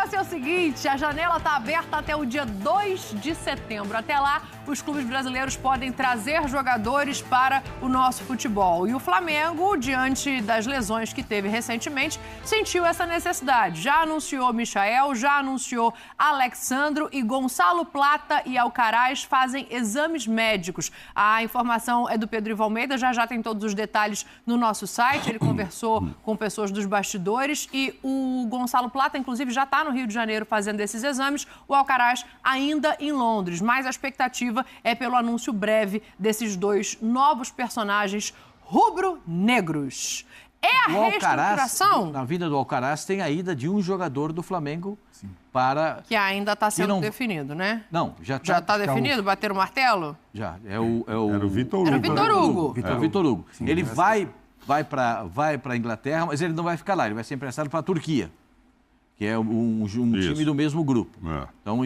negócio é o seguinte, a janela está aberta até o dia 2 de setembro. Até lá, os clubes brasileiros podem trazer jogadores para o nosso futebol. E o Flamengo, diante das lesões que teve recentemente, sentiu essa necessidade. Já anunciou Michael, já anunciou Alexandro e Gonçalo Plata e Alcaraz fazem exames médicos. A informação é do Pedro Ivo Almeida, já tem todos os detalhes no nosso site. Ele conversou com pessoas dos bastidores e o Gonçalo Plata, inclusive, já está no Rio de Janeiro fazendo esses exames. O Alcaraz ainda em Londres, mas a expectativa é pelo anúncio breve desses dois novos personagens rubro-negros. É a reestruturação? Na vida do Alcaraz tem a ida de um jogador do Flamengo para... Que ainda está sendo definido, né? Não, já está definido? Bater o martelo? Já. Era o Vitor Hugo. Era o Vitor Hugo. É o Vitor Hugo. Sim, ele vai para a Inglaterra, mas ele não vai ficar lá, ele vai ser emprestado para a Turquia, que é um time do mesmo grupo. É. Então,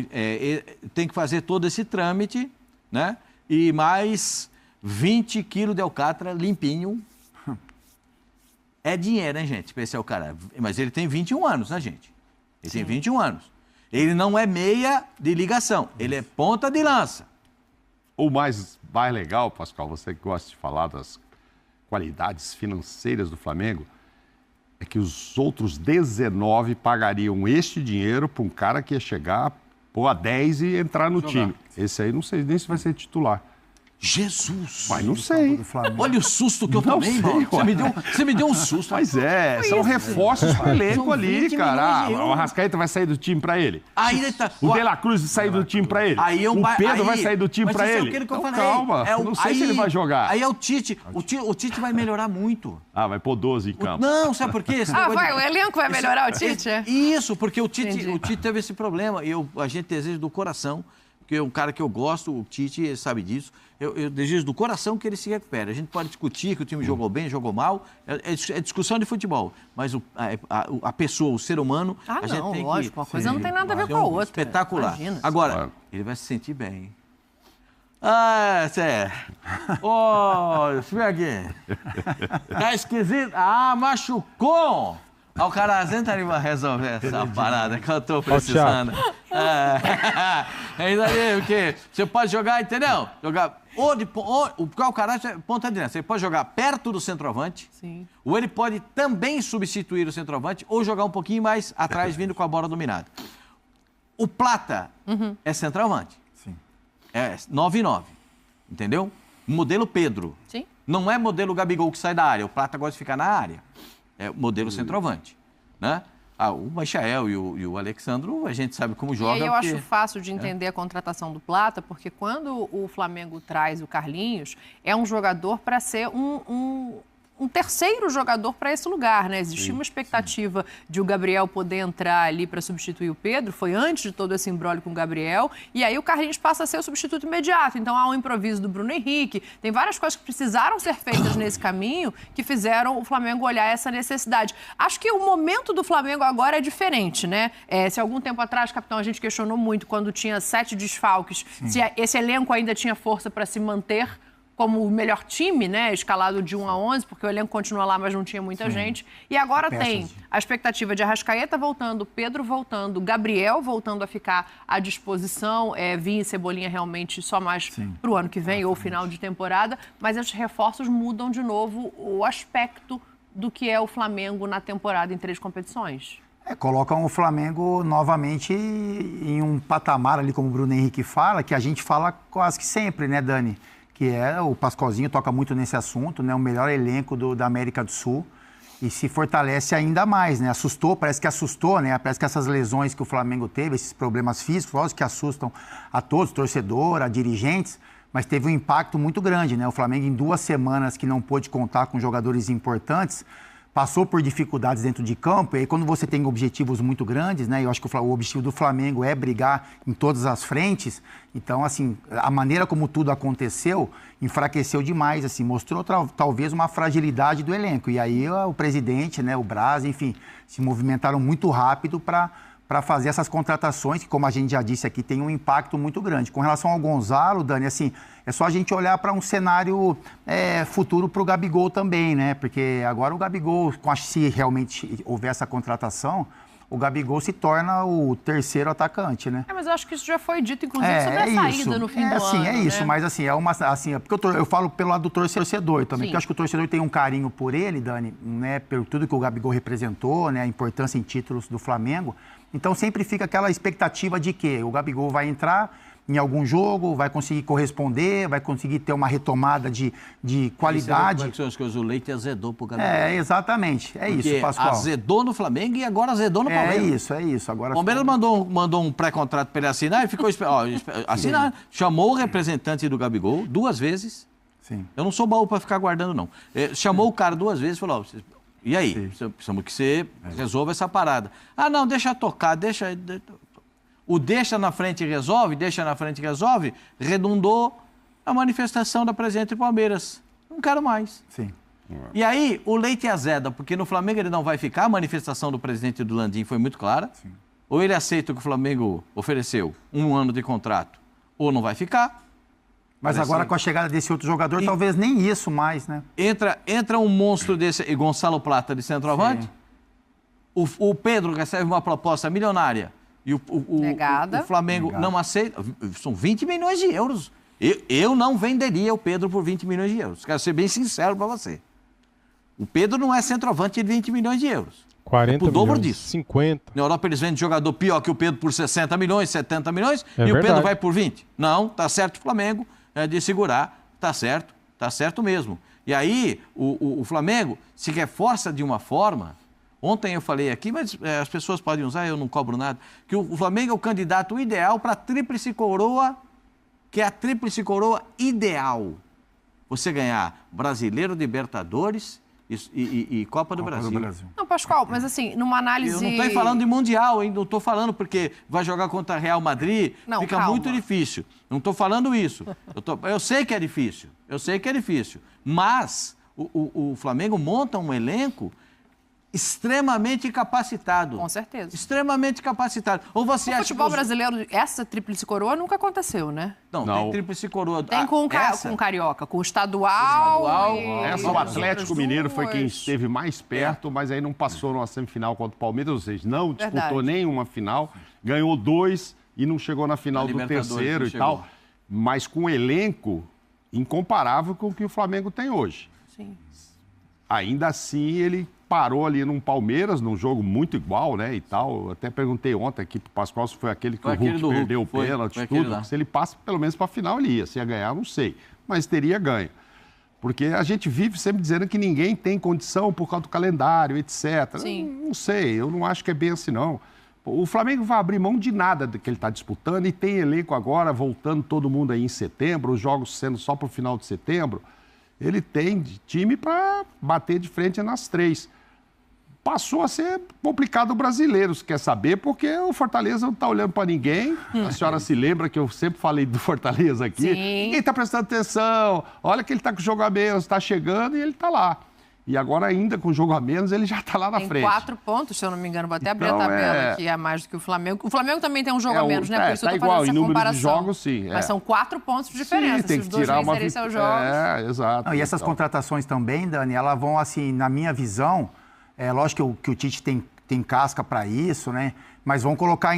tem que fazer todo esse trâmite, né? E mais 20 quilos de alcatra limpinho. É dinheiro, hein, gente, para esse Alcaraz. Mas ele tem 21 anos, né, gente? Ele tem 21 anos. Ele não é meia de ligação, ele é ponta de lança. O mais legal, Pascoal, você que gosta de falar das qualidades financeiras do Flamengo, é que os outros 19 pagariam este dinheiro para um cara que ia chegar, pôr a 10 e entrar no time. Esse aí não sei nem se vai ser titular. Jesus! Mas não sei. Olha o susto que eu tomei, irmão. Você me deu um susto. Mas são reforços pro elenco ali, cara. O Arrascaeta vai sair do time pra ele. O De La Cruz vai sair do time pra ele. O Pedro vai sair do time pra ele. Então, calma, não sei se ele vai jogar. Aí é o Tite. O Tite vai melhorar muito. Vai pôr 12 em campo. Não, sabe por quê? O elenco vai melhorar o Tite? Isso, porque o Tite teve esse problema. E a gente deseja do coração, porque é um cara que eu gosto, o Tite sabe disso. Eu desejo do coração que ele se recupere. A gente pode discutir que o time jogou bem, jogou mal, é discussão de futebol. Mas a pessoa, o ser humano, a gente tem lógico, uma coisa não tem nada a ver com a outra. Espetacular. Imagina. Agora, ele vai se sentir bem. Sério. Deixa eu ver aqui. Tá esquisito? Machucou! O Alcaraz entra ali pra resolver essa parada que eu tô precisando. Ainda aí, o quê? Você pode jogar, entendeu? Porque o Alcaraz é ponta direita. Você pode jogar perto do centroavante. Sim. Ou ele pode também substituir o centroavante ou jogar um pouquinho mais atrás, vindo com a bola dominada. O Plata é centroavante. Sim. É 9-9. Entendeu? Modelo Pedro. Sim. Não é modelo Gabigol que sai da área. O Plata gosta de ficar na área. É o modelo centroavante, né? O Michael e o Alexandro, a gente sabe como joga. E aí eu acho fácil de entender a contratação do Plata, porque quando o Flamengo traz o Carlinhos, é um jogador para ser um terceiro jogador para esse lugar, né? Existia uma expectativa de o Gabriel poder entrar ali para substituir o Pedro, foi antes de todo esse imbróglio com o Gabriel, e aí o Carlinhos passa a ser o substituto imediato. Então há um improviso do Bruno Henrique, tem várias coisas que precisaram ser feitas nesse caminho que fizeram o Flamengo olhar essa necessidade. Acho que o momento do Flamengo agora é diferente, né? Se algum tempo atrás, capitão, a gente questionou muito quando tinha 7 desfalques, se esse elenco ainda tinha força para se manter como o melhor time, né, escalado de 1 a 11, porque o elenco continua lá, mas não tinha muita gente. E agora tem a expectativa de Arrascaeta voltando, Pedro voltando, Gabriel voltando a ficar à disposição, Vinha e Cebolinha realmente só mais para o ano que vem ou final de temporada, mas esses reforços mudam de novo o aspecto do que é o Flamengo na temporada em 3 competições. Colocam o Flamengo novamente em um patamar ali, como o Bruno Henrique fala, que a gente fala quase que sempre, né, Dani? Que o Pascoalzinho toca muito nesse assunto, né? O melhor elenco da América do Sul e se fortalece ainda mais, né? Parece que assustou, né? Parece que essas lesões que o Flamengo teve, esses problemas físicos, lógico que assustam a todos, torcedor, a dirigentes, mas teve um impacto muito grande, né? O Flamengo em 2 semanas que não pôde contar com jogadores importantes, passou por dificuldades dentro de campo, e aí quando você tem objetivos muito grandes, né? Eu acho que o objetivo do Flamengo é brigar em todas as frentes, então, assim, a maneira como tudo aconteceu enfraqueceu demais, assim, mostrou talvez uma fragilidade do elenco, e aí o presidente, né, o Braz, enfim, se movimentaram muito rápido para fazer essas contratações, que, como a gente já disse aqui, tem um impacto muito grande. Com relação ao Gonzalo, Dani, assim, é só a gente olhar para um cenário futuro para o Gabigol também, né? Porque agora o Gabigol, se realmente houver essa contratação, o Gabigol se torna o terceiro atacante, né? Mas eu acho que isso já foi dito, inclusive, sobre a saída no fim do ano. É isso, mas assim, porque eu falo pelo lado do torcedor também, porque eu acho que o torcedor tem um carinho por ele, Dani, né, por tudo que o Gabigol representou, né, a importância em títulos do Flamengo. Então sempre fica aquela expectativa de que o Gabigol vai entrar em algum jogo, vai conseguir corresponder, vai conseguir ter uma retomada de qualidade. Como é que são as coisas? O Leite azedou pro Gabigol. Exatamente. É isso, Pascoal. Azedou no Flamengo e agora azedou no Palmeiras. É isso. Agora o Palmeiras mandou um pré-contrato para ele assinar e ficou assinar. Chamou o representante do Gabigol 2 vezes. Sim. Eu não sou baú para ficar guardando, não. Chamou o cara 2 vezes e falou, e aí? Precisamos que você resolva essa parada. Ah, não, deixa tocar, deixa... O deixa na frente e resolve, redundou a manifestação da presidente do Palmeiras. Não quero mais. Sim. E aí, o Leite azeda, porque no Flamengo ele não vai ficar, a manifestação do presidente do Landim foi muito clara. Sim. Ou ele aceita o que o Flamengo ofereceu, 1 ano de contrato, ou não vai ficar. Mas agora com a chegada desse outro jogador, talvez nem isso mais, né? Entra um monstro desse, Gonçalo Plata, de centroavante. O Pedro recebe uma proposta milionária. E o Flamengo não aceita. São 20 milhões de euros. Eu não venderia o Pedro por 20 milhões de euros. Quero ser bem sincero para você. O Pedro não é centroavante de 20 milhões de euros. 40 o dobro milhões, disso. 50. Na Europa eles vendem jogador pior que o Pedro por 60 milhões, 70 milhões. É e verdade. o Pedro vai por 20. Não, tá certo o Flamengo de segurar. Tá certo mesmo. E aí o Flamengo se reforça de uma forma... Ontem eu falei aqui, mas as pessoas podem usar, eu não cobro nada, que o Flamengo é o candidato ideal para a tríplice coroa, que é a tríplice coroa ideal. Você ganhar Brasileiro, Libertadores e Copa do Brasil. Não, Pascoal, mas assim, numa análise... Eu não estou falando de Mundial, hein? Não estou falando porque vai jogar contra Real Madrid, fica muito difícil. Não estou falando isso. Eu sei que é difícil, mas o Flamengo monta um elenco extremamente capacitado. Com certeza. Extremamente capacitado. Ou você acha que o futebol brasileiro, essa tríplice coroa nunca aconteceu, né? Não, tem tríplice coroa. Tem com o Carioca, com o estadual. O Atlético Mineiro foi quem esteve mais perto, mas aí não passou numa semifinal contra o Palmeiras, ou seja, não disputou nenhuma final, ganhou 2 e não chegou na final do terceiro e tal. Mas com um elenco incomparável com o que o Flamengo tem hoje. Sim. Ainda assim, ele parou ali num Palmeiras, num jogo muito igual, né, e tal. Eu até perguntei ontem aqui pro Pascoal se foi aquele que o Hulk perdeu o pênalti, tudo. Se ele passa pelo menos para a final, ele ia. Se ia ganhar, não sei. Mas teria ganho. Porque a gente vive sempre dizendo que ninguém tem condição por causa do calendário, etc. Sim. Não sei, eu não acho que é bem assim, não. O Flamengo vai abrir mão de nada que ele está disputando e tem elenco agora, voltando todo mundo aí em setembro, os jogos sendo só para o final de setembro. Ele tem time para bater de frente nas 3. Passou a ser complicado o brasileiro, se quer saber, porque o Fortaleza não está olhando para ninguém. A senhora se lembra que eu sempre falei do Fortaleza aqui? Sim. Ninguém está prestando atenção. Olha que ele está com o jogo a menos, está chegando e ele está lá. E agora, ainda com o jogo a menos, ele já está lá na frente. Tem 4 pontos, se eu não me engano. Vou até abrir a tabela, que é mais do que o Flamengo. O Flamengo também tem um jogo a menos, né? Por isso tá eu estou fazendo essa número comparação. De jogos, sim. Mas são 4 pontos de diferença. Sim, tem que tirar uma seus jogos. Exato. Não, e essas contratações também, Dani, elas vão, assim, na minha visão, lógico que o Tite tem casca para isso, né? Mas vão colocar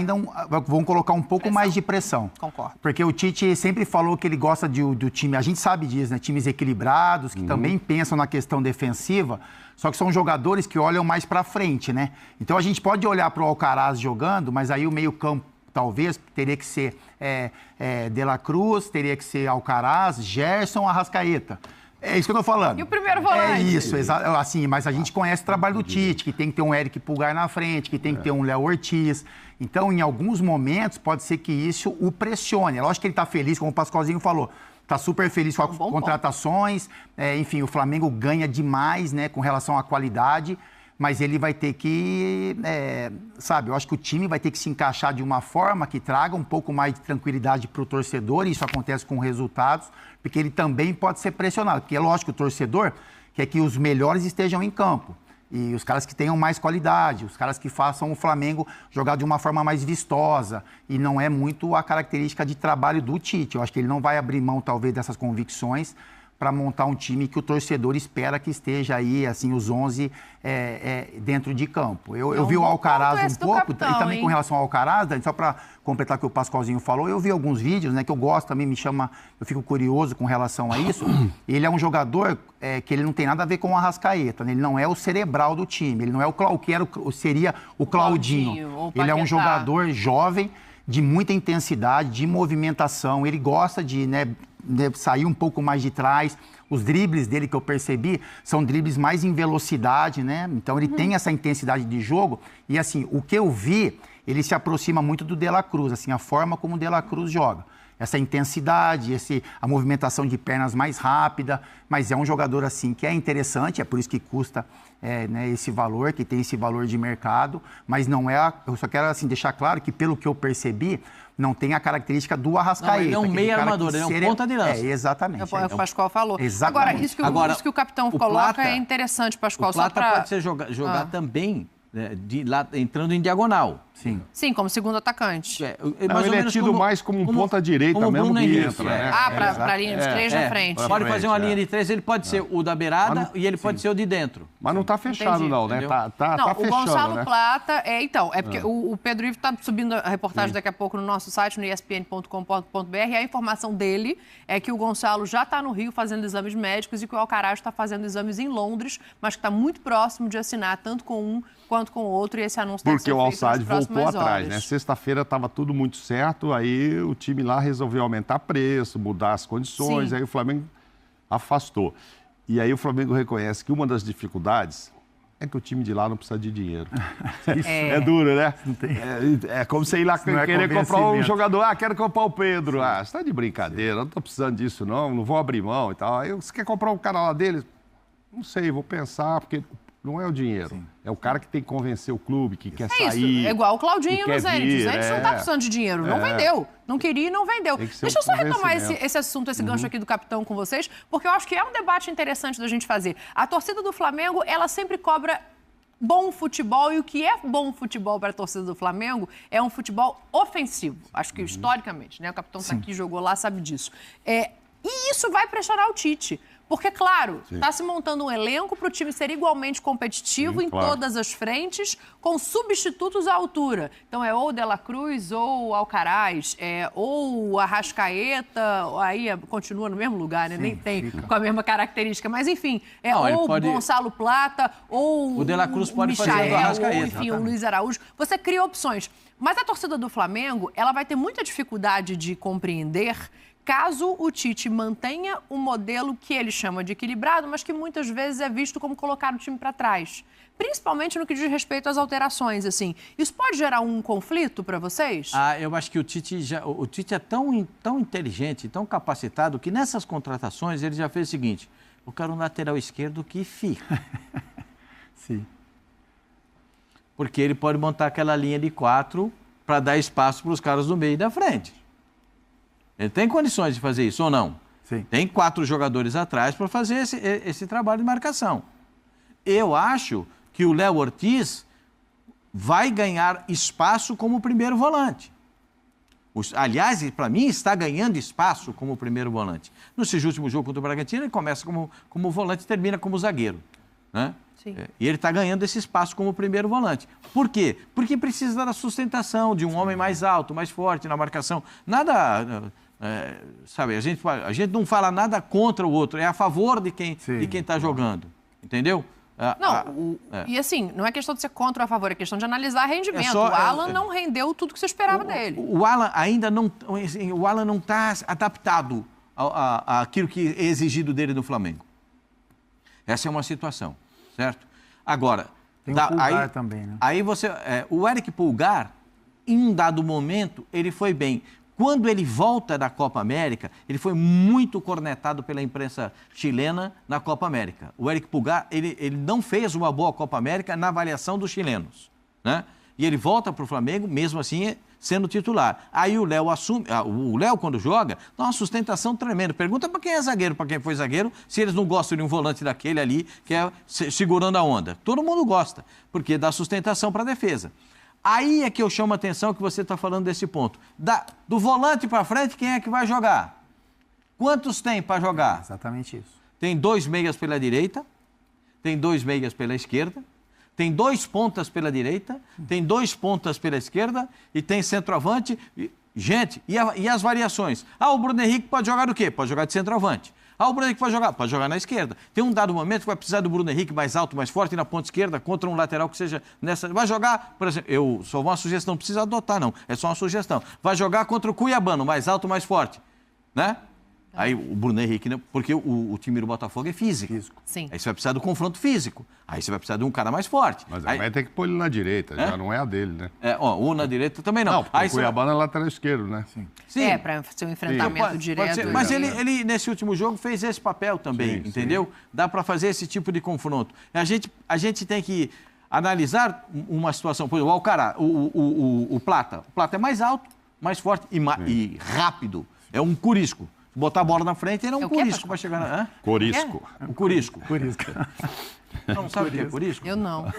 um pouco mais de pressão. Concordo. Porque o Tite sempre falou que ele gosta do time, a gente sabe disso, né? Times equilibrados, que também pensam na questão defensiva, só que são jogadores que olham mais para frente, né? Então a gente pode olhar para o Alcaraz jogando, mas aí o meio-campo talvez teria que ser De La Cruz, teria que ser Alcaraz, Gerson, Arrascaeta. É isso que eu tô falando. E o primeiro volante? É isso, assim, mas a gente conhece o trabalho do Tite, que tem que ter um Eric Pulgar na frente, que tem que ter um Léo Ortiz. Então, em alguns momentos, pode ser que isso o pressione. É lógico que ele tá feliz, como o Pascoalzinho falou, tá super feliz com as contratações. Enfim, o Flamengo ganha demais, né, com relação à qualidade, mas ele vai ter que, sabe, eu acho que o time vai ter que se encaixar de uma forma que traga um pouco mais de tranquilidade para o torcedor, e isso acontece com resultados, porque ele também pode ser pressionado, porque é lógico que o torcedor quer que os melhores estejam em campo, e os caras que tenham mais qualidade, os caras que façam o Flamengo jogar de uma forma mais vistosa, e não é muito a característica de trabalho do Tite. Eu acho que ele não vai abrir mão, talvez, dessas convicções para montar um time que o torcedor espera que esteja aí, assim, os 11 dentro de campo. Eu vi o Alcaraz um pouco, capitão, e também com relação ao Alcaraz, só para completar o que o Pascoalzinho falou, eu vi alguns vídeos, né, que eu gosto também, eu fico curioso com relação a isso. Ele é um jogador que ele não tem nada a ver com o Arrascaeta, né? Ele não é o cerebral do time, ele não é o que seria o Claudinho. Ele é um jogador jovem, de muita intensidade, de movimentação, ele gosta de sair um pouco mais de trás. Os dribles dele que eu percebi são dribles mais em velocidade, né? Então ele tem essa intensidade de jogo e assim, o que eu vi, ele se aproxima muito do De La Cruz, assim, a forma como o De La Cruz joga. Essa intensidade, a movimentação de pernas mais rápida, mas é um jogador assim que é interessante, é por isso que custa esse valor, que tem esse valor de mercado, mas não é. Eu só quero assim, deixar claro que, pelo que eu percebi, não tem a característica do Arrascaeta. Ele é um meio armador, ele é um ponta de lança. Exatamente. É o que o Pascoal falou. Exatamente. Agora, isso que o capitão coloca Plata, é interessante, Pascoal. O Plata pode ser jogar também, entrando em diagonal. Sim, como segundo atacante. Ele é tido mais como um ponta-direita mesmo que entra, né? Para a linha de 3 na frente. Pode fazer uma linha de 3, ele pode ser o da beirada e ele pode ser o de dentro. Mas não está fechado, não, né? Tá o fechando, Gonçalo né? Plata, porque o Pedro Ivo está subindo a reportagem daqui a pouco no nosso site, no espn.com.br, e a informação dele é que o Gonçalo já está no Rio fazendo exames médicos e que o Alcaraz está fazendo exames em Londres, mas que está muito próximo de assinar tanto com um quanto com o outro, e esse anúncio deve ser feito nas próximas horas. Porque o Al Sadd voltou atrás, né? Sexta-feira estava tudo muito certo, aí o time lá resolveu aumentar preço, mudar as condições, aí o Flamengo afastou. E aí o Flamengo reconhece que uma das dificuldades é que o time de lá não precisa de dinheiro. É duro, né? É como você ir lá querer comprar um jogador. Quero comprar o Pedro. Você está de brincadeira, não estou precisando disso não vou abrir mão e tal. Aí você quer comprar um cara lá dele? Não sei, vou pensar, porque não é o dinheiro. É o cara que tem que convencer o clube, que quer sair. Isso, é igual o Claudinho no Zenit. O Zenit não está precisando de dinheiro, não vendeu. Não queria e não vendeu. Deixa eu só retomar esse assunto, esse gancho aqui do capitão com vocês, porque eu acho que é um debate interessante da gente fazer. A torcida do Flamengo, ela sempre cobra bom futebol, e o que é bom futebol para a torcida do Flamengo é um futebol ofensivo. Acho que historicamente, né? O capitão está aqui, jogou lá, sabe disso. E isso vai pressionar o Tite. Porque, claro, está se montando um elenco para o time ser igualmente competitivo em todas as frentes, com substitutos à altura. Então, é ou o De La Cruz, ou o Alcaraz, ou o Arrascaeta, aí continua no mesmo lugar, né? Nem tem com a mesma característica. Mas, enfim, ou o Gonçalo Plata, ou o De La Cruz pode Michael, fazer o Arrascaeta. ou, enfim, o Luiz Araújo. Você cria opções. Mas a torcida do Flamengo, ela vai ter muita dificuldade de compreender caso o Tite mantenha um modelo que ele chama de equilibrado, mas que muitas vezes é visto como colocar o time para trás. Principalmente no que diz respeito às alterações, assim. Isso pode gerar um conflito para vocês? Eu acho que o Tite é tão inteligente, tão capacitado, que nessas contratações ele já fez o seguinte: eu quero um lateral esquerdo que fica. Sim. Porque ele pode montar aquela linha de 4 para dar espaço para os caras do meio e da frente. Ele tem condições de fazer isso ou não? Sim. Tem 4 jogadores atrás para fazer esse trabalho de marcação. Eu acho que o Léo Ortiz vai ganhar espaço como primeiro volante. Aliás, para mim, está ganhando espaço como primeiro volante. Nesse último jogo contra o Bragantino, ele começa como volante e termina como zagueiro, né? Sim. E ele está ganhando esse espaço como primeiro volante. Por quê? Porque precisa da sustentação de um homem mais alto, mais forte na marcação. Nada... sabe, a gente não fala nada contra o outro, é a favor de quem está jogando, entendeu? E assim, não é questão de ser contra ou a favor, é questão de analisar rendimento. O Alan não rendeu tudo que você esperava dele. O Alan ainda não está adaptado àquilo que é exigido dele no Flamengo. Essa é uma situação, certo? Agora, tem o Pulgar também, né? Aí o Eric Pulgar, em um dado momento, ele foi bem. Quando ele volta da Copa América, ele foi muito cornetado pela imprensa chilena na Copa América. O Eric Pulgar, ele não fez uma boa Copa América na avaliação dos chilenos, né? E ele volta para o Flamengo, mesmo assim, sendo titular. Aí o Léo assume, o Léo, quando joga, dá uma sustentação tremenda. Pergunta para quem é zagueiro, para quem foi zagueiro, se eles não gostam de um volante daquele ali, que é segurando a onda. Todo mundo gosta, porque dá sustentação para a defesa. Aí é que eu chamo a atenção que você está falando desse ponto. Do volante para frente, quem é que vai jogar? Quantos tem para jogar? Exatamente isso. Tem 2 meias pela direita, tem 2 meias pela esquerda, tem 2 pontas pela direita, tem 2 pontas pela esquerda e tem centroavante. Gente, e as variações? O Bruno Henrique pode jogar do quê? Pode jogar de centroavante. O Bruno Henrique pode jogar na esquerda. Tem um dado momento que vai precisar do Bruno Henrique mais alto, mais forte na ponta esquerda, contra um lateral que seja nessa... Vai jogar, por exemplo, só uma sugestão, não precisa adotar não, é só uma sugestão. Vai jogar contra o Cuiabano, mais alto, mais forte, né? Aí o Bruno Henrique, né? Porque o time do Botafogo é físico. Sim. Aí você vai precisar do confronto físico. Aí você vai precisar de um cara mais forte. Mas aí vai ter que pôr ele na direita, já não é a dele, né? O na direita também não. Não, porque o Cuiabano é lateral esquerdo, né? Sim. Para ser um enfrentamento direto. Pode ser. Mas ele, nesse último jogo, fez esse papel também, entendeu? Dá para fazer esse tipo de confronto. A gente tem que analisar uma situação. Por exemplo, o Alcará, o Plata. O Plata é mais alto, mais forte e rápido. É um curisco. Botar a bola na frente, ele é um curisco para chegar na... Corisco. O curisco. Não sabe o que é curisco? Eu não.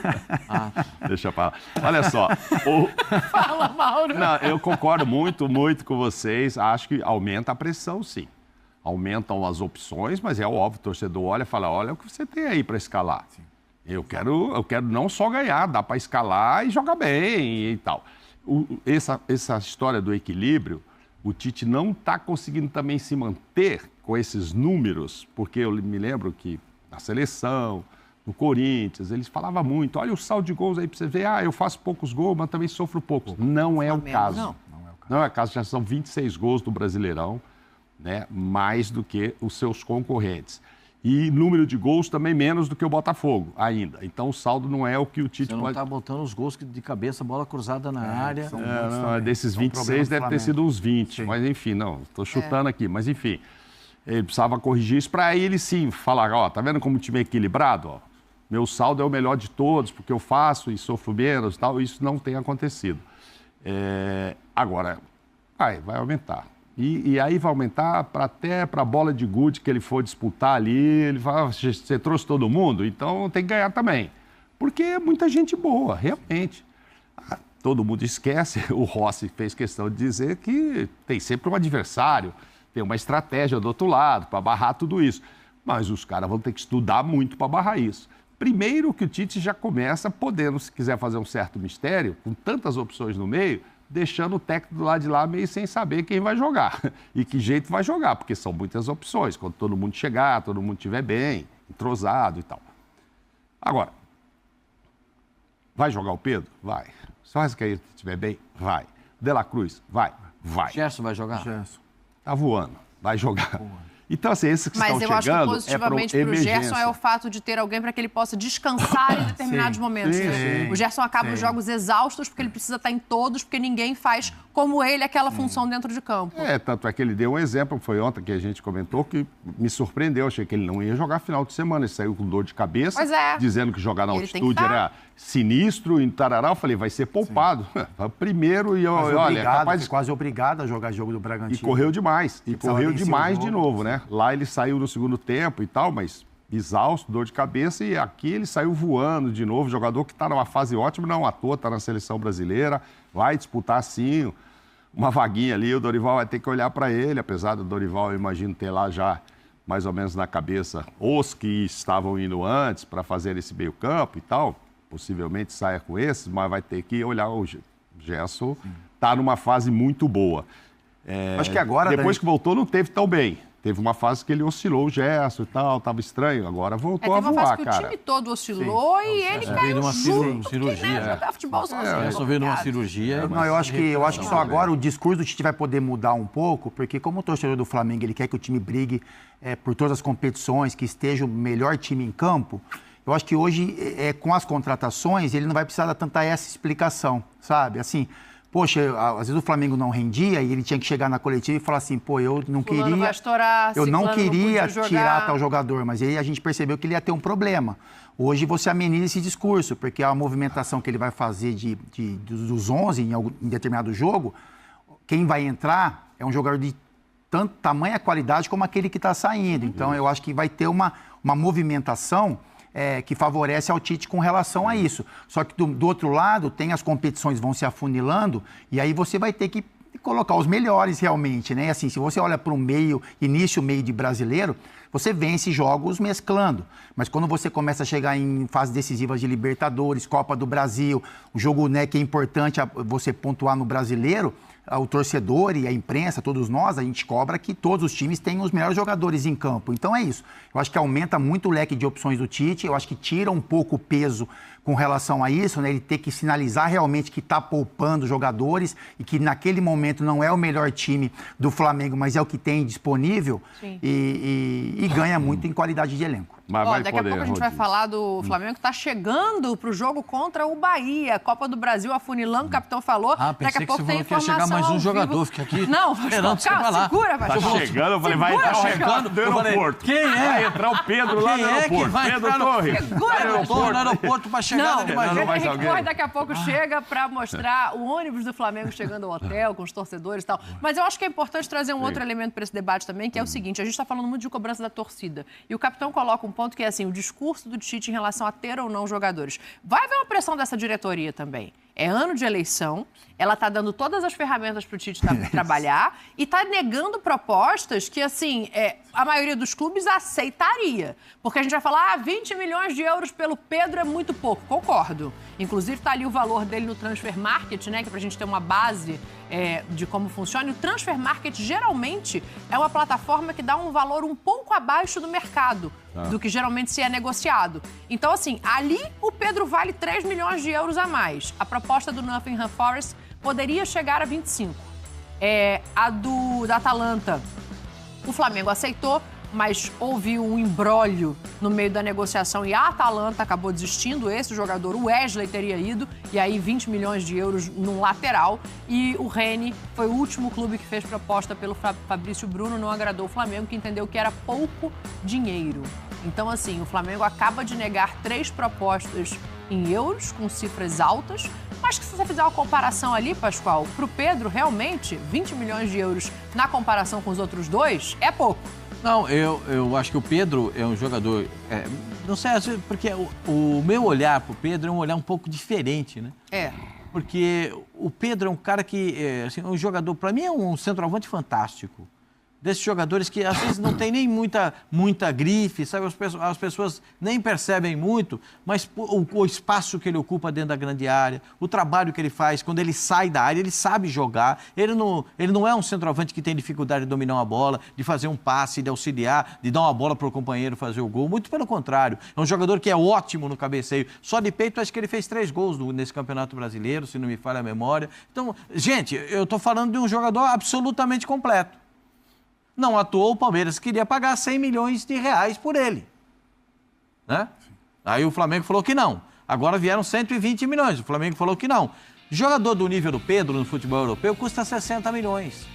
Deixa para lá. Olha só. Fala, Mauro. Não, eu concordo muito com vocês. Acho que aumenta a pressão, sim. Aumentam as opções, mas é óbvio, o torcedor olha e fala, olha o que você tem aí para escalar. Sim. Eu quero não só ganhar, dá para escalar e jogar bem e tal. Essa história do equilíbrio, o Tite não está conseguindo também se manter com esses números, porque eu me lembro que na seleção, no Corinthians, eles falavam muito, olha o saldo de gols aí para você ver, eu faço poucos gols, mas também sofro poucos. Não é o caso. Não é o caso, já são 26 gols do Brasileirão, né? Mais do que os seus concorrentes. E número de gols também menos do que o Botafogo ainda. Então o saldo não é o que o Tite pode... Você não está botando os gols de cabeça, bola cruzada na área. Desses 26 deve ter sido uns 20. Sim. Mas enfim, não, estou chutando aqui. Mas enfim, ele precisava corrigir isso para ele sim falar, tá vendo como o time é equilibrado? Meu saldo é o melhor de todos, porque eu faço e sofro menos e tal. Isso não tem acontecido. Agora, vai aumentar. E aí vai aumentar até para a bola de gude que ele for disputar ali. Ele fala, você trouxe todo mundo, então tem que ganhar também. Porque é muita gente boa, realmente. Todo mundo esquece, o Rossi fez questão de dizer que tem sempre um adversário, tem uma estratégia do outro lado para barrar tudo isso. Mas os caras vão ter que estudar muito para barrar isso. Primeiro que o Tite já começa podendo, se quiser fazer um certo mistério, com tantas opções no meio, deixando o técnico do lado de lá meio sem saber quem vai jogar e que jeito vai jogar, porque são muitas opções. Quando todo mundo chegar, todo mundo estiver bem, entrosado e tal. Agora, vai jogar o Pedro? Vai. Se o Arrascaeta estiver bem? Vai. De La Cruz? Vai. Gerson vai jogar? Gerson. Tá voando. Vai jogar. Então, assim, esses que estão chegando... Mas eu acho que positivamente para o Gerson é o fato de ter alguém para que ele possa descansar em determinados momentos. Sim. O Gerson acaba os jogos exaustos porque ele precisa estar em todos, porque ninguém faz como ele aquela função dentro de campo. Tanto é que ele deu um exemplo, foi ontem que a gente comentou, que me surpreendeu. Achei que ele não ia jogar final de semana. Ele saiu com dor de cabeça, dizendo que jogar na altitude era sinistro e tarará. Eu falei, vai ser poupado. Primeiro e olha, capaz de... quase obrigado a jogar jogo do Bragantino. E correu demais. E correu demais de novo, né? Lá ele saiu no segundo tempo e tal, mas exausto, dor de cabeça, e aqui ele saiu voando de novo. Jogador que está numa fase ótima, não à toa, está na seleção brasileira, vai disputar sim uma vaguinha ali. O Dorival vai ter que olhar para ele, apesar do Dorival, eu imagino, ter lá já mais ou menos na cabeça os que estavam indo antes para fazer esse meio-campo e tal. Possivelmente saia com esses, mas vai ter que olhar o Gerson. Está numa fase muito boa. Acho que agora, depois que voltou, não teve tão bem. Teve uma fase que ele oscilou o Gerson e tal, estava estranho. Agora voltou a voar, teve uma fase que o time todo oscilou e ele caiu junto. Cirurgia. Jogar futebol sozinho. Só veio numa cirurgia. Não, eu acho que só agora o discurso do Tite vai poder mudar um pouco, porque como o torcedor do Flamengo, ele quer que o time brigue por todas as competições, que esteja o melhor time em campo. Eu acho que hoje, com as contratações, ele não vai precisar dar tanta essa explicação, sabe? Assim, poxa, às vezes o Flamengo não rendia e ele tinha que chegar na coletiva e falar assim, eu não queria... vai estourar, eu não queria tirar tal jogador, mas aí a gente percebeu que ele ia ter um problema. Hoje você ameniza esse discurso, porque a movimentação que ele vai fazer dos 11 em determinado jogo, quem vai entrar é um jogador de tanto tamanha qualidade como aquele que está saindo. Então, eu acho que vai ter uma movimentação que favorece ao Tite com relação a isso. Só que do outro lado, tem as competições vão se afunilando e aí você vai ter que colocar os melhores realmente, né? Assim, se você olha para o meio de brasileiro, você vence jogos mesclando. Mas quando você começa a chegar em fases decisivas de Libertadores, Copa do Brasil, o jogo, né, que é importante você pontuar no brasileiro, o torcedor e a imprensa, todos nós, a gente cobra que todos os times tenham os melhores jogadores em campo. Então é isso. Eu acho que aumenta muito o leque de opções do Tite, eu acho que tira um pouco o peso com relação a isso, né? Ele ter que sinalizar realmente que está poupando jogadores e que naquele momento não é o melhor time do Flamengo, mas é o que tem disponível e ganha muito em qualidade de elenco. Mas daqui a pouco a gente vai falar do Flamengo que está chegando para o jogo contra o Bahia, Copa do Brasil, afunilando, o capitão falou. Daqui a pouco tem informação. Que ia chegar mais um jogador, fica aqui. Não, calma, segura, Tá chegando, eu falei, vai entrar chegando do aeroporto. Quem é? Vai entrar o Pedro lá no aeroporto. Pedro Torres. Segura, no aeroporto para chegar de mais alguém. Henrique Torres daqui a pouco chega para mostrar o ônibus do Flamengo chegando ao hotel, com os torcedores e tal. Mas eu acho que é importante trazer um outro elemento para esse debate também, que é o seguinte, a gente está falando muito de cobrança da torcida. E o capitão coloca um ponto que é assim, o discurso do Tite em relação a ter ou não jogadores. Vai haver uma pressão dessa diretoria também. É ano de eleição, ela está dando todas as ferramentas para o Tite trabalhar e está negando propostas que, assim, a maioria dos clubes aceitaria. Porque a gente vai falar, 20 milhões de euros pelo Pedro é muito pouco. Concordo. Inclusive, está ali o valor dele no Transfer Market, né, que é para a gente ter uma base de como funciona. E o Transfer Market, geralmente, é uma plataforma que dá um valor um pouco abaixo do mercado, do que geralmente se é negociado. Então, assim, ali o Pedro vale 3 milhões de euros a mais. A proposta do Nottingham Forest poderia chegar a 25. Da Atalanta, o Flamengo aceitou, mas houve um imbróglio no meio da negociação e a Atalanta acabou desistindo. Esse jogador, o Wesley, teria ido, e aí 20 milhões de euros num lateral. E o Rennes foi o último clube que fez proposta pelo Fabrício Bruno, não agradou o Flamengo, que entendeu que era pouco dinheiro. Então, assim, o Flamengo acaba de negar 3 propostas em euros, com cifras altas, mas que se você fizer uma comparação ali, Pascoal, para o Pedro, realmente, 20 milhões de euros na comparação com os outros 2 é pouco. Não, eu acho que o Pedro é um jogador... não sei, porque o meu olhar para o Pedro é um olhar um pouco diferente, né? Porque o Pedro é um cara que... assim, um jogador, para mim, é um centroavante fantástico. Desses jogadores que às vezes não tem nem muita grife, sabe? As pessoas nem percebem muito, mas o espaço que ele ocupa dentro da grande área, o trabalho que ele faz, quando ele sai da área, ele sabe jogar. Ele não é um centroavante que tem dificuldade de dominar uma bola, de fazer um passe, de auxiliar, de dar uma bola para o companheiro fazer o gol. Muito pelo contrário. É um jogador que é ótimo no cabeceio. Só de peito, acho que ele fez 3 gols nesse Campeonato Brasileiro, se não me falha a memória. Então, gente, eu estou falando de um jogador absolutamente completo. Não à toa, o Palmeiras queria pagar 100 milhões de reais por ele. Né? Aí o Flamengo falou que não. Agora vieram 120 milhões. O Flamengo falou que não. Jogador do nível do Pedro no futebol europeu custa 60 milhões.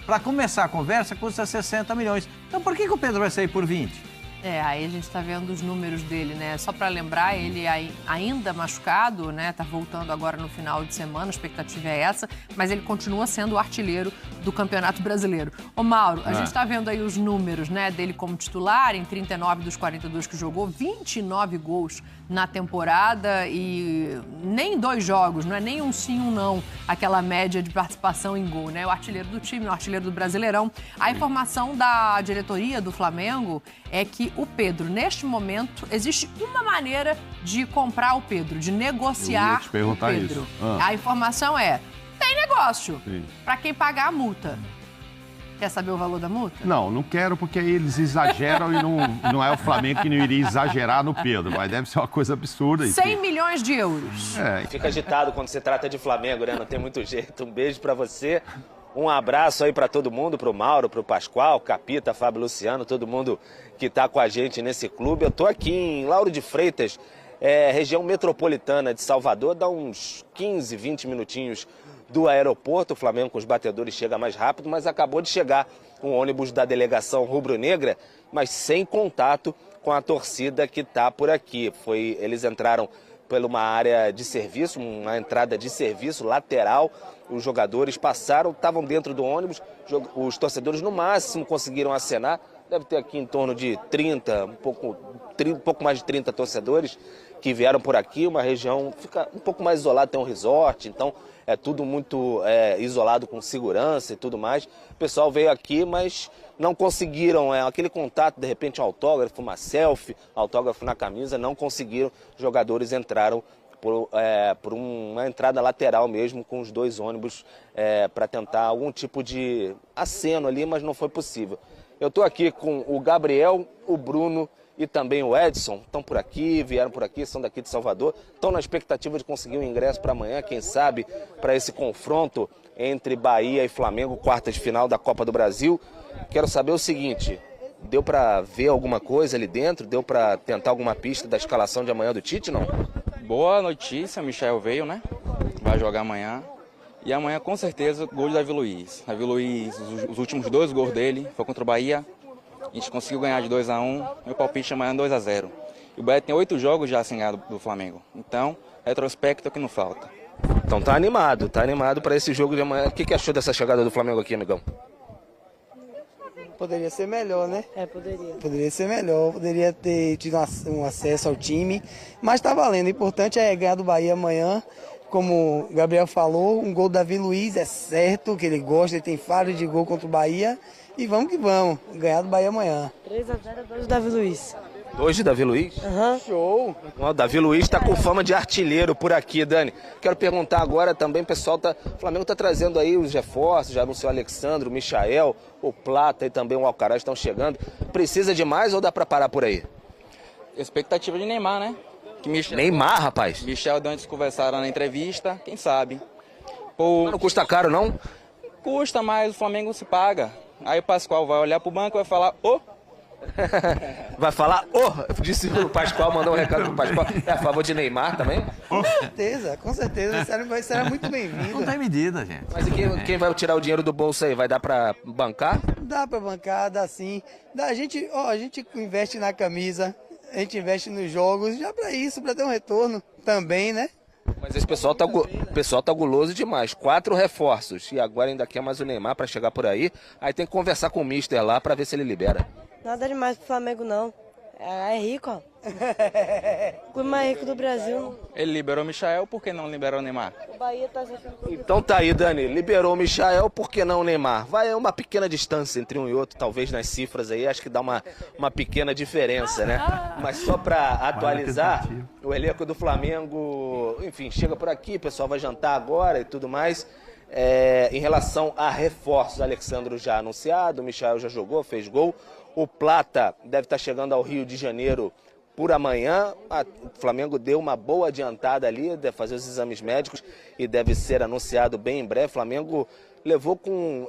Para começar a conversa, custa 60 milhões. Então por que o Pedro vai sair por 20? Aí a gente está vendo os números dele, né? Só para lembrar, ele ainda machucado, né? Tá voltando agora no final de semana, a expectativa é essa, mas ele continua sendo o artilheiro do Campeonato Brasileiro. Ô Mauro, a gente está vendo aí os números, né, dele como titular, em 39 dos 42 que jogou, 29 gols na temporada e nem 2 jogos, não é nem um sim, um não, aquela média de participação em gol, né? O artilheiro do time, o artilheiro do Brasileirão. A informação da diretoria do Flamengo é que o Pedro, neste momento, existe uma maneira de comprar o Pedro, de negociar o Pedro. A informação é, tem negócio, para quem pagar a multa. Quer saber o valor da multa? Não quero, porque aí eles exageram e não é o Flamengo que não iria exagerar no Pedro, mas deve ser uma coisa absurda. 100 milhões de euros. Fica agitado quando se trata de Flamengo, né? Não tem muito jeito. Um beijo para você. Um abraço aí para todo mundo, para o Mauro, para o Pascoal, Capita, Fábio Luciano, todo mundo que está com a gente nesse clube. Eu estou aqui em Lauro de Freitas, região metropolitana de Salvador, dá uns 15, 20 minutinhos do aeroporto. O Flamengo com os batedores chega mais rápido, mas acabou de chegar um ônibus da delegação rubro-negra, mas sem contato com a torcida que está por aqui. Eles entraram por uma área de serviço, uma entrada de serviço lateral. Os jogadores passaram, estavam dentro do ônibus, os torcedores no máximo conseguiram acenar. Deve ter aqui em torno de 30, um pouco mais de 30 torcedores que vieram por aqui. Uma região fica um pouco mais isolada, tem um resort, então é tudo muito isolado com segurança e tudo mais. O pessoal veio aqui, mas não conseguiram aquele contato, de repente um autógrafo, uma selfie, autógrafo na camisa, não conseguiram. Os jogadores entraram por uma entrada lateral mesmo, com os 2 ônibus, para tentar algum tipo de aceno ali, mas não foi possível. Eu estou aqui com o Gabriel, o Bruno e também o Edson. Estão por aqui, vieram por aqui, são daqui de Salvador. Estão na expectativa de conseguir um ingresso para amanhã, quem sabe, para esse confronto entre Bahia e Flamengo, quartas de final da Copa do Brasil. Quero saber o seguinte, deu para ver alguma coisa ali dentro? Deu para tentar alguma pista da escalação de amanhã do Tite, não? Boa notícia, Michel veio, né? Vai jogar amanhã. E amanhã, com certeza, gol de Davi Luiz. Davi Luiz, os últimos 2 gols dele foi contra o Bahia. A gente conseguiu ganhar de 2-1. Meu palpite amanhã 2-0. E o Bahia tem 8 jogos já sem ganhar do Flamengo. Então, retrospecto é o que não falta. Então tá animado para esse jogo de amanhã. O que achou dessa chegada do Flamengo aqui, amigão? Poderia ser melhor, né? Poderia. Poderia ser melhor, poderia ter tido um acesso ao time, mas tá valendo. O importante é ganhar do Bahia amanhã. Como o Gabriel falou, um gol do Davi Luiz é certo, que ele gosta, ele tem faro de gol contra o Bahia. E vamos que vamos, ganhar do Bahia amanhã. 3-0, 2 do Davi Luiz. 2 de Davi Luiz? Show! O Davi Luiz está com fama de artilheiro por aqui, Dani. Quero perguntar agora também, pessoal, o Flamengo está trazendo aí os reforços, já anunciou o Alexandre, o Michael, o Plata e também o Alcaraz estão chegando. Precisa de mais ou dá para parar por aí? Expectativa de Neymar, né? Neymar, rapaz? Michel e Dantes conversaram na entrevista, quem sabe. Não custa caro, não? Custa, mas o Flamengo se paga. Aí o Pascoal vai olhar pro banco e vai falar, Vai falar, disse o Pascoal, mandou um recado pro Pascoal. É a favor de Neymar também? Com certeza, será muito bem-vindo. Não tem medida, gente. Mas e quem vai tirar o dinheiro do bolso aí? Vai dar pra bancar? Dá pra bancar, dá sim. A gente investe na camisa, a gente investe nos jogos, já pra isso, pra ter um retorno também, né? Mas esse pessoal tá guloso demais. 4 reforços. E agora ainda quer mais o Neymar pra chegar por aí. Aí tem que conversar com o mister lá pra ver se ele libera. Nada demais pro Flamengo, não. É rico, ó. O clube mais rico do Brasil. Ele liberou o Michael, por que não liberou o Neymar? O Bahia tá sendo... Então tá aí, Dani. Liberou o Michael, por que não o Neymar? Vai uma pequena distância entre um e outro, talvez nas cifras aí. Acho que dá uma pequena diferença, né? Mas só pra atualizar, o elenco do Flamengo, enfim, chega por aqui, o pessoal vai jantar agora e tudo mais. Em relação a reforços, o Alexandre já anunciado, o Michael já jogou, fez gol. O Plata deve estar chegando ao Rio de Janeiro por amanhã. O Flamengo deu uma boa adiantada ali, deve fazer os exames médicos e deve ser anunciado bem em breve. O Flamengo levou com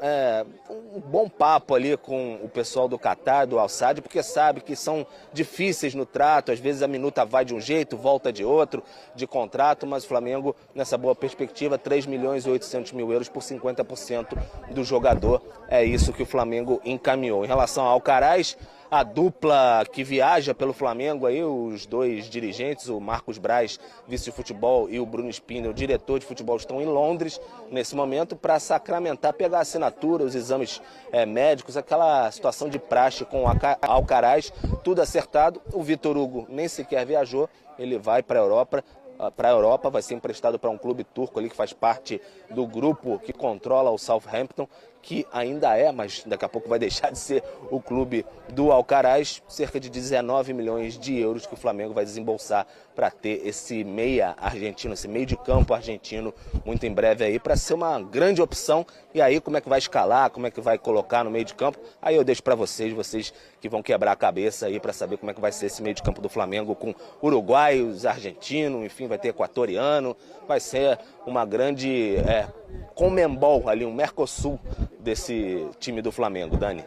um bom papo ali com o pessoal do Qatar, do Al Sadd, porque sabe que são difíceis no trato, às vezes a minuta vai de um jeito, volta de outro, de contrato, mas o Flamengo, nessa boa perspectiva, 3.800.000 euros por 50% do jogador, é isso que o Flamengo encaminhou. Em relação ao Alcaraz, a dupla que viaja pelo Flamengo aí, os 2 dirigentes, o Marcos Braz, vice de futebol, e o Bruno Spinner, o diretor de futebol, estão em Londres nesse momento para sacramentar, pegar a assinatura, os exames médicos, aquela situação de praxe com o Alcaraz, tudo acertado. O Vitor Hugo nem sequer viajou, ele vai para a Europa, vai ser emprestado para um clube turco ali que faz parte do grupo que controla o Southampton, que ainda mas daqui a pouco vai deixar de ser o clube do Alcaraz. Cerca de 19 milhões de euros que o Flamengo vai desembolsar para ter esse meia argentino, esse meio de campo argentino, muito em breve aí, para ser uma grande opção. E aí, como é que vai escalar, como é que vai colocar no meio de campo, aí eu deixo para vocês que vão quebrar a cabeça aí para saber como é que vai ser esse meio de campo do Flamengo com uruguaios, argentinos, enfim, vai ter equatoriano, vai ser uma grande Conmebol ali, um Mercosul desse time do Flamengo, Dani.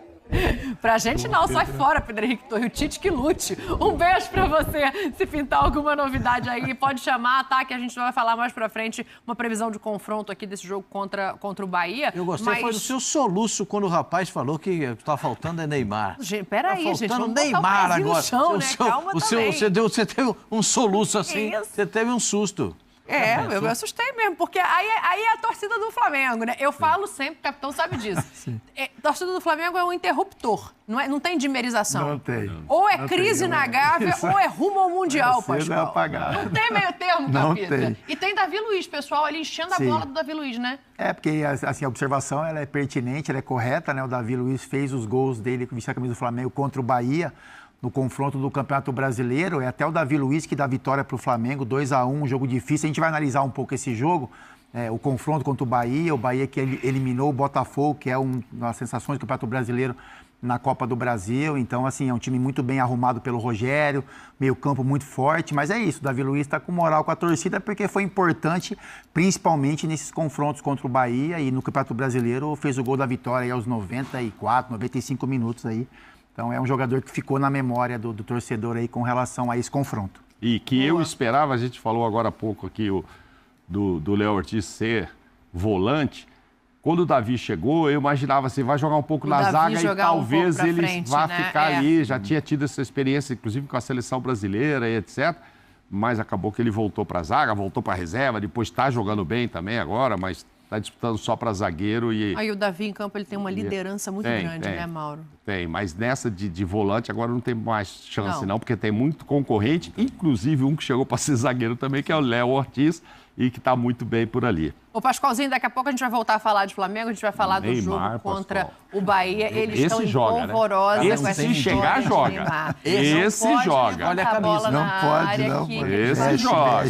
Pra gente não, sai fora, Pedro Henrique Torre, o Tite que lute. Um beijo pra você. Se pintar alguma novidade aí, pode chamar, tá? Que a gente vai falar mais pra frente uma previsão de confronto aqui desse jogo contra o Bahia. Eu gostei, foi do seu soluço quando o rapaz falou que tá faltando Neymar. Peraí, gente, vamos botar Neymar o agora. Chão, né? Calma também. Você teve um soluço assim, você teve um susto. Eu assustei mesmo, porque aí é a torcida do Flamengo, né? Eu falo sempre, o capitão sabe disso. Torcida do Flamengo é um interruptor, não tem dimerização. Não tem. Ou é crise na Gávea, ou é rumo ao Mundial, Pascoal. Não tem meio termo, Capita. Tem. E tem Davi Luiz, pessoal, ali enchendo a bola do Davi Luiz, né? Porque assim, a observação ela é pertinente, ela é correta, né? O Davi Luiz fez os gols dele, vestiu a camisa do Flamengo contra o Bahia, no confronto do Campeonato Brasileiro. É até o Davi Luiz que dá vitória para o Flamengo, 2-1, um jogo difícil. A gente vai analisar um pouco esse jogo, o confronto contra o Bahia que eliminou o Botafogo, que é uma das sensações do Campeonato Brasileiro na Copa do Brasil. Então, assim, é um time muito bem arrumado pelo Rogério, meio campo muito forte, mas é isso, o Davi Luiz está com moral com a torcida porque foi importante, principalmente nesses confrontos contra o Bahia, e no Campeonato Brasileiro fez o gol da vitória aí aos 94, 95 minutos aí. Então, é um jogador que ficou na memória do torcedor aí com relação a esse confronto. E que eu esperava, a gente falou agora há pouco aqui do Léo Ortiz ser volante. Quando o Davi chegou, eu imaginava assim, vai jogar um pouco na zaga e talvez ele vá ficar ali. Já tinha tido essa experiência, inclusive com a seleção brasileira e etc. Mas acabou que ele voltou para a zaga, voltou para a reserva, depois está jogando bem também agora, mas está disputando só para zagueiro. Aí o Davi em campo ele tem uma liderança muito grande, né, Mauro? Tem, mas nessa de volante agora não tem mais chance não, porque tem muito concorrente, inclusive um que chegou para ser zagueiro também, que é o Léo Ortiz, e que está muito bem por ali. Ô, Pascoalzinho, daqui a pouco a gente vai voltar a falar de Flamengo, a gente vai falar do jogo contra o Bahia. Eles estão em polvorosa com essa se chegar, joga. Esse joga. Olha a camisa. Não pode, não. Esse joga.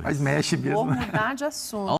Mas mexe mesmo. Vou mudar de assunto.